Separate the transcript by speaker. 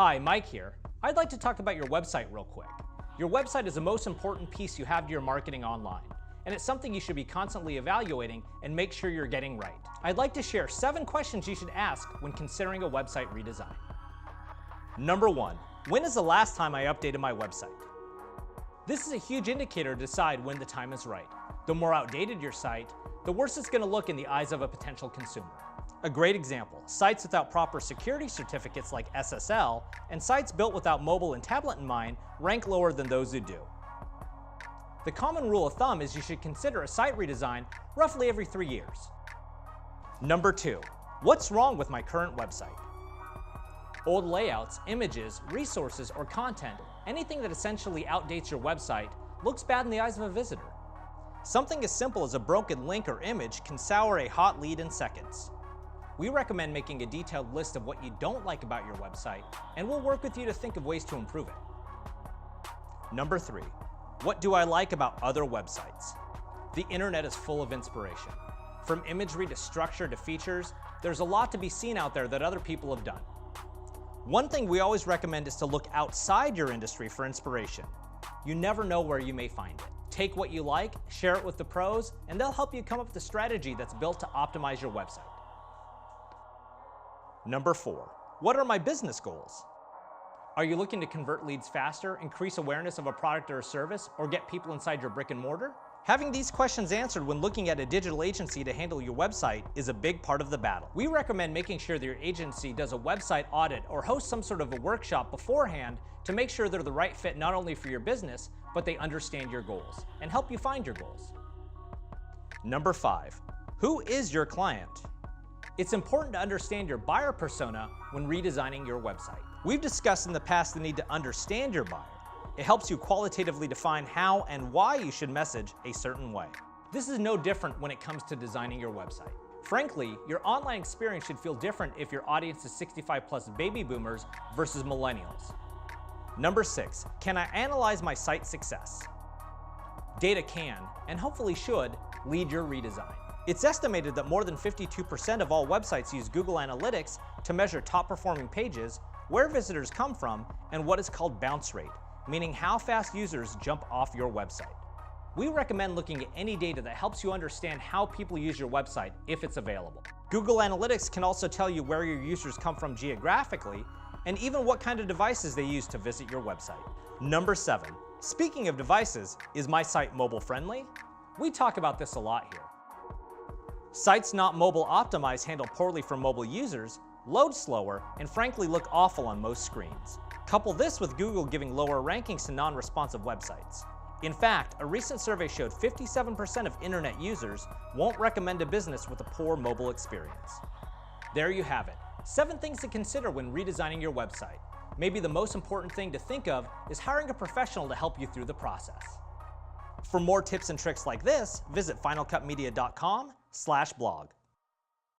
Speaker 1: Hi, Mike here. I'd like to talk about your website real quick. Your website is the most important piece you have to your marketing online, and it's something you should be constantly evaluating and make sure you're getting right. I'd like to share 7 questions you should ask when considering a website redesign. Number 1, when is the last time I updated my website? This is a huge indicator to decide when the time is right. The more outdated your site, the worse it's going to look in the eyes of a potential consumer. A great example, sites without proper security certificates like SSL and sites built without mobile and tablet in mind rank lower than those who do. The common rule of thumb is you should consider a site redesign roughly every 3 years. Number 2, what's wrong with my current website? Old layouts, images, resources, or content, anything that essentially outdates your website, looks bad in the eyes of a visitor. Something as simple as a broken link or image can sour a hot lead in seconds. We recommend making a detailed list of what you don't like about your website, and we'll work with you to think of ways to improve it. Number 3, what do I like about other websites? The internet is full of inspiration. From imagery to structure to features, there's a lot to be seen out there that other people have done. One thing we always recommend is to look outside your industry for inspiration. You never know where you may find it. Take what you like, share it with the pros, and they'll help you come up with a strategy that's built to optimize your website. Number 4, what are my business goals? Are you looking to convert leads faster, increase awareness of a product or a service, or get people inside your brick and mortar? Having these questions answered when looking at a digital agency to handle your website is a big part of the battle. We recommend making sure that your agency does a website audit or hosts some sort of a workshop beforehand to make sure they're the right fit not only for your business, but they understand your goals and help you find your goals. Number 5, who is your client? It's important to understand your buyer persona when redesigning your website. We've discussed in the past the need to understand your buyer. It helps you qualitatively define how and why you should message a certain way. This is no different when it comes to designing your website. Frankly, your online experience should feel different if your audience is 65+ baby boomers versus millennials. Number 6, can I analyze my site's success? Data can, and hopefully should, lead your redesign. It's estimated that more than 52% of all websites use Google Analytics to measure top-performing pages, where visitors come from, and what is called bounce rate, meaning how fast users jump off your website. We recommend looking at any data that helps you understand how people use your website if it's available. Google Analytics can also tell you where your users come from geographically, and even what kind of devices they use to visit your website. Number 7, speaking of devices, is my site mobile friendly? We talk about this a lot here. Sites not mobile optimized handle poorly for mobile users, load slower, and frankly look awful on most screens. Couple this with Google giving lower rankings to non-responsive websites. In fact, a recent survey showed 57% of internet users won't recommend a business with a poor mobile experience. There you have it, 7 things to consider when redesigning your website. Maybe the most important thing to think of is hiring a professional to help you through the process. For more tips and tricks like this, visit finalcutmedia.com/blog.